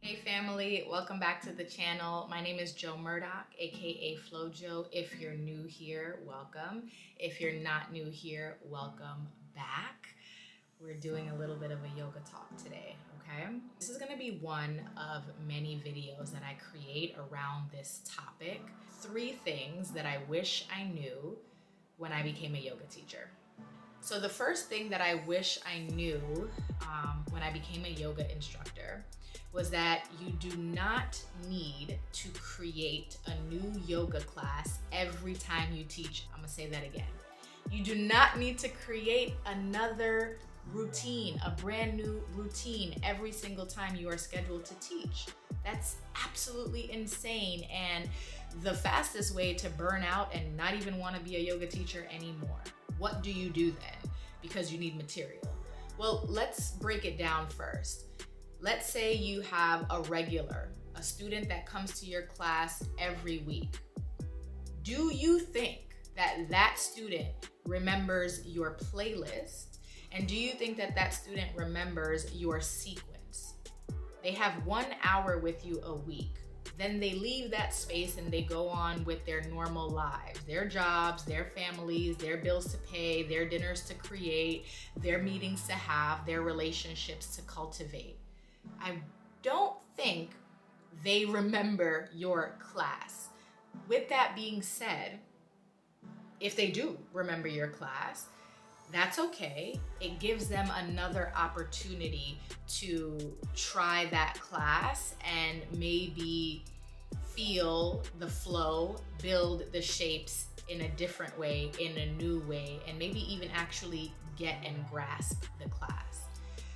Hey family, welcome back to the channel. My name is Jo Murdock, aka FlowWj0. If you're new here, welcome. If you're not new here, welcome back. We're doing a little bit of a yoga talk today, okay? This is gonna be one of many videos that I create around this topic. 3 things that I wish I knew when I became a yoga teacher. So the first thing that I wish I knew when I became a yoga instructor was that you do not need to create a new yoga class every time you teach. I'm gonna say that again. You do not need to create another routine, a brand new routine every single time you are scheduled to teach. That's absolutely insane and the fastest way to burn out and not even want to be a yoga teacher anymore. What do you do then? Because you need material. Well, let's break it down first. Let's say you have a student that comes to your class every week. Do you think that that student remembers your playlist? And do you think that that student remembers your sequence? They have 1 hour with you a week. Then they leave that space and they go on with their normal lives, their jobs, their families, their bills to pay, their dinners to create, their meetings to have, their relationships to cultivate. I don't think they remember your class. With that being said, if they do remember your class, that's okay. It gives them another opportunity to try that class and maybe feel the flow, build the shapes in a different way, in a new way, and maybe even actually get and grasp the class.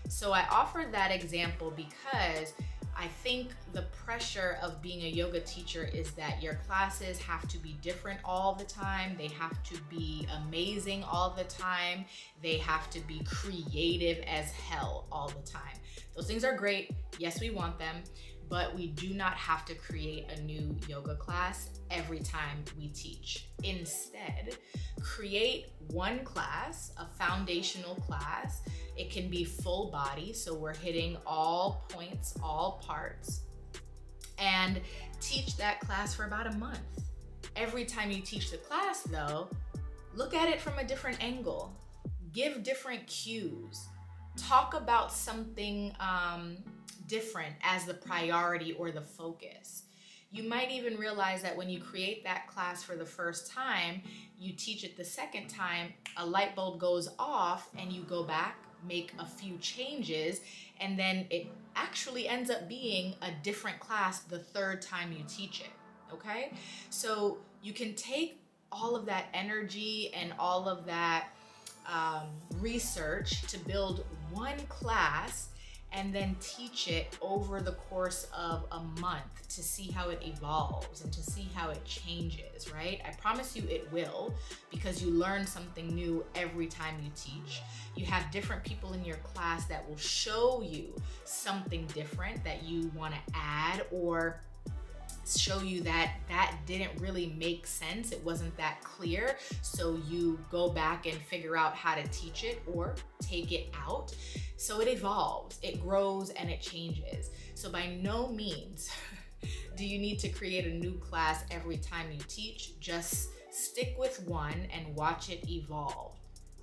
So I offer that example because I think the pressure of being a yoga teacher is that your classes have to be different all the time. They have to be amazing all the time. They have to be creative as hell all the time. Those things are great. Yes, we want them, but we do not have to create a new yoga class every time we teach. Instead, create one class, a foundational class. It can be full body, so we're hitting all points, all parts, and teach that class for about a month. Every time you teach the class though, look at it from a different angle. Give different cues. Talk about something different as the priority or the focus. You might even realize that when you create that class for the first time, you teach it the second time, a light bulb goes off and you go back, make a few changes, and then it actually ends up being a different class the third time you teach it, okay? So you can take all of that energy and all of that research to build one class and then teach it over the course of a month to see how it evolves and to see how it changes, right? I promise you it will, because you learn something new every time you teach. You have different people in your class that will show you something different that you want to add, or show you that that didn't really make sense, it wasn't that clear, so you go back and figure out how to teach it or take it out. So it evolves, it grows, and it changes. So by no means do you need to create a new class every time you teach. Just stick with one and watch it evolve.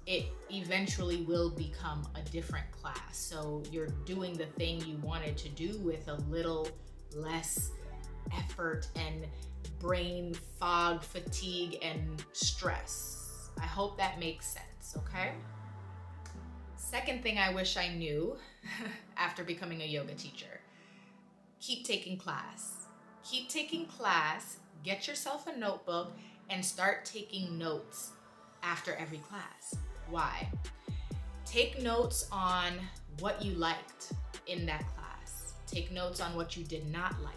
It eventually will become a different class. So you're doing the thing you wanted to do with a little less effort and brain fog, fatigue, and stress. I hope that makes sense, okay? Second thing I wish I knew after becoming a yoga teacher: keep taking class. Keep taking class, get yourself a notebook, and start taking notes after every class. Why? Take notes on what you liked in that class. Take notes on what you did not like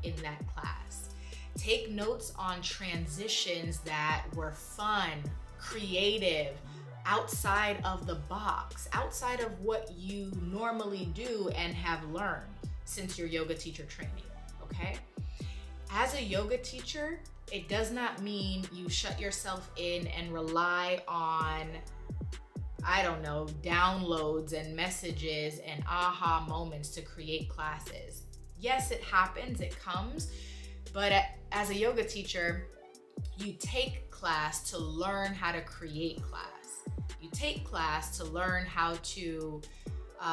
in that class. Take notes on transitions that were fun, creative, outside of the box, outside of what you normally do and have learned since your yoga teacher training, okay? As a yoga teacher, it does not mean you shut yourself in and rely on, I don't know, downloads and messages and aha moments to create classes. Yes, it happens, it comes, but as a yoga teacher, you take class to learn how to create class. You take class to learn how to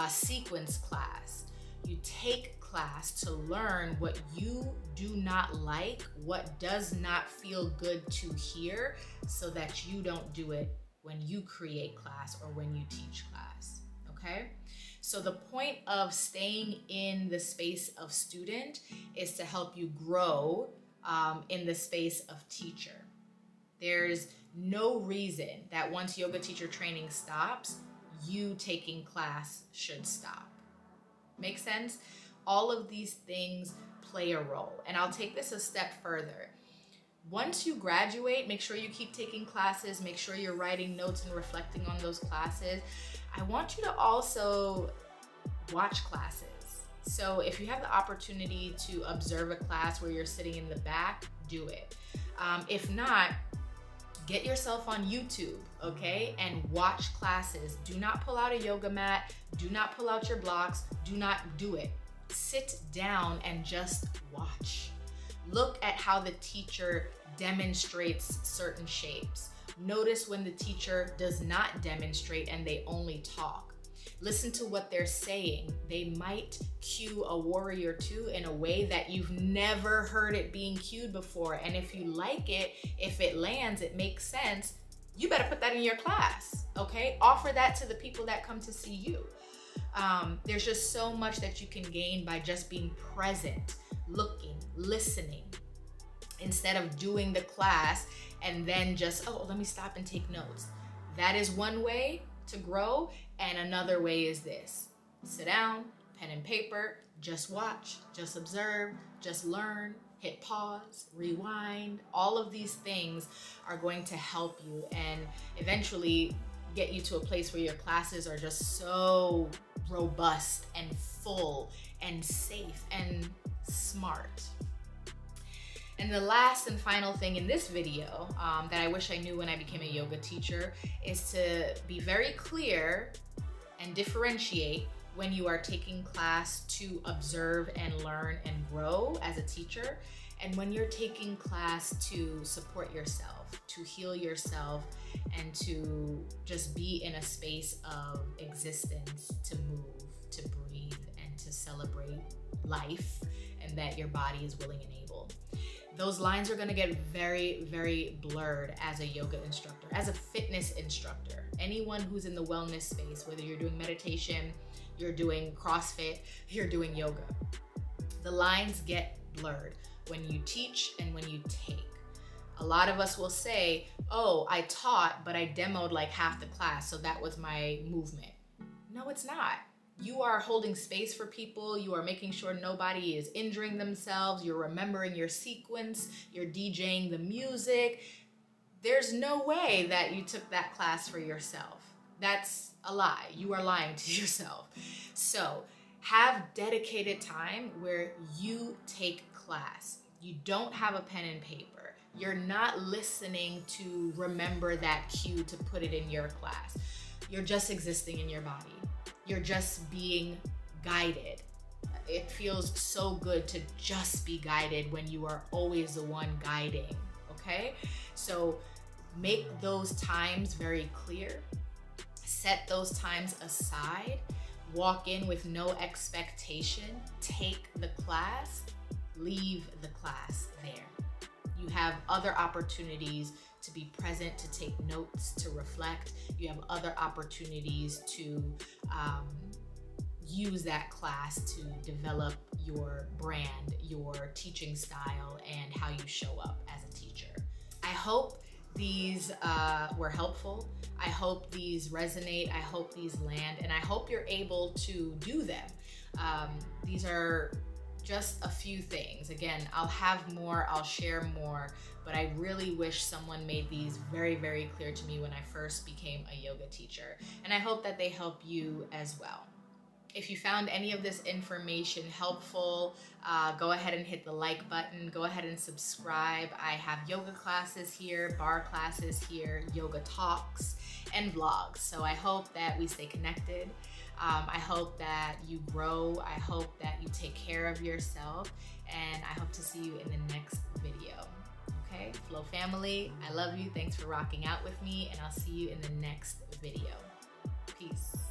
sequence class. You take class to learn what you do not like, what does not feel good to hear, so that you don't do it when you create class or when you teach class, okay? So the point of staying in the space of student is to help you grow in the space of teacher. There's no reason that once yoga teacher training stops, you taking class should stop. Make sense? All of these things play a role. And I'll take this a step further. Once you graduate, make sure you keep taking classes, make sure you're writing notes and reflecting on those classes. I want you to also watch classes. So if you have the opportunity to observe a class where you're sitting in the back, do it. If not, get yourself on YouTube, okay? And watch classes. Do not pull out a yoga mat. Do not pull out your blocks. Do not do it. Sit down and just watch. Look at how the teacher demonstrates certain shapes. Notice when the teacher does not demonstrate and they only talk. Listen to what they're saying. They might cue a warrior two in a way that you've never heard it being cued before. And if you like it, if it lands, it makes sense, you better put that in your class, okay? Offer that to the people that come to see you. There's just so much that you can gain by just being present, looking, listening, instead of doing the class and then just, oh, let me stop and take notes. That is one way to grow, and another way is this. Sit down, pen and paper, just watch, just observe, just learn, hit pause, rewind. All of these things are going to help you and eventually get you to a place where your classes are just so robust and full and safe and smart. And the last and final thing in this video that I wish I knew when I became a yoga teacher is to be very clear and differentiate when you are taking class to observe and learn and grow as a teacher, and when you're taking class to support yourself, to heal yourself, and to just be in a space of existence, to move, to breathe, and to celebrate life, and that your body is willing and able. Those lines are gonna get very, very blurred as a yoga instructor, as a fitness instructor. Anyone who's in the wellness space, whether you're doing meditation, you're doing CrossFit, you're doing yoga. The lines get blurred when you teach and when you take. A lot of us will say, oh, I taught, but I demoed like half the class, so that was my movement. No, it's not. You are holding space for people. You are making sure nobody is injuring themselves. You're remembering your sequence. You're DJing the music. There's no way that you took that class for yourself. That's a lie. You are lying to yourself. So have dedicated time where you take class. You don't have a pen and paper. You're not listening to remember that cue to put it in your class. You're just existing in your body. You're just being guided. It feels so good to just be guided when you are always the one guiding, okay? So make those times very clear. Set those times aside. Walk in with no expectation. Take the class. Leave the class there. You have other opportunities to be present, to take notes, to reflect. You have other opportunities to use that class to develop your brand, your teaching style, and how you show up as a teacher. I hope these were helpful. I hope these resonate. I hope these land, and I hope you're able to do them. These are just a few things. Again, I'll have more, I'll share more, but I really wish someone made these very, very clear to me when I first became a yoga teacher. And I hope that they help you as well. If you found any of this information helpful, go ahead and hit the like button. Go ahead and subscribe. I have yoga classes here, barre classes here, yoga talks, and vlogs. So I hope that we stay connected. I hope that you grow. I hope that you take care of yourself, and I hope to see you in the next video. Okay, Flow family, I love you. Thanks for rocking out with me, and I'll see you in the next video. Peace.